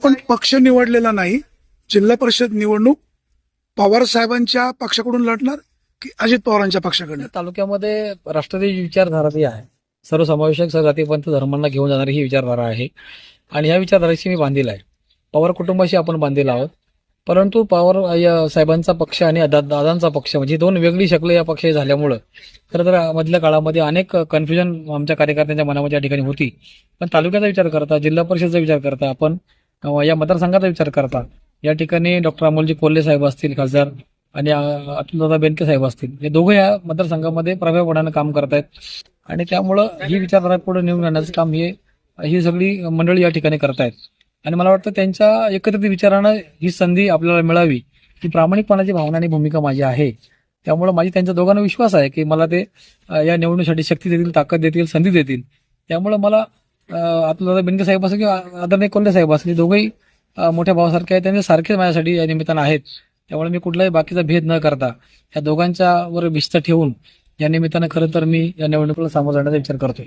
आपण पक्ष निवडलेला नाही. जिल्हा परिषद निवडणूक पवार साहेबांच्या पक्षाकडून लढणार की अजित पवारांच्या पक्षाकडनं? तालुक्यामध्ये राष्ट्रवादी विचारधारा जी आहे, सर्वसमावेशक जातीपंथ धर्मांना घेऊन जाणारी ही विचारधारा आहे आणि ह्या विचारधारेशी मी बांधील आहे. पवार कुटुंबाशी आपण बांधील आहोत. परंतु पवार साहेबांचा पक्ष आणि दादांचा पक्ष म्हणजे दोन वेगळी शकले या पक्ष झाल्यामुळं खरं तर मधल्या काळामध्ये अनेक कन्फ्युजन आमच्या कार्यकर्त्यांच्या मनामध्ये या ठिकाणी होती. पण तालुक्याचा विचार करता, जिल्हा परिषदचा विचार करता, आपण या मतदारसंघाचा विचार करता या ठिकाणी डॉक्टर अमोलजी कोल्हे साहेब असतील खासदार आणि अतुलदादा बेनके साहेब असतील, हे दोघं या मतदारसंघामध्ये प्रभावीपणानं काम करतायत आणि त्यामुळं ही विचारधारा पुढे नेऊन आणण्याचं काम ही सगळी मंडळी या ठिकाणी करतायत. आणि मला वाटतं त्यांच्या एकत्रित विचारानं ही संधी आपल्याला मिळावी ही प्रामाणिकपणाची भावना आणि भूमिका माझी आहे. त्यामुळे माझी त्यांच्या दोघांना विश्वास आहे की मला ते या निवडणुकीसाठी शक्ती देतील, ताकद देतील, संधी देतील. त्यामुळे मला अतुलदादा बेनके साहेब असं किंवा आदरणीय कोल्हे साहेब असतील, दोघंही मोठ्या भावासारखे आहेत, त्यांचे सारखेच माझ्यासाठी या निमित्तानं आहेत. त्यामुळे मी कुठलाही बाकीचा भेद न करता या दोघांच्या वर भिस्त ठेवून या निमित्तानं खरं तर मी या निवडणुकीला सामोरं जाण्याचा विचार करतोय.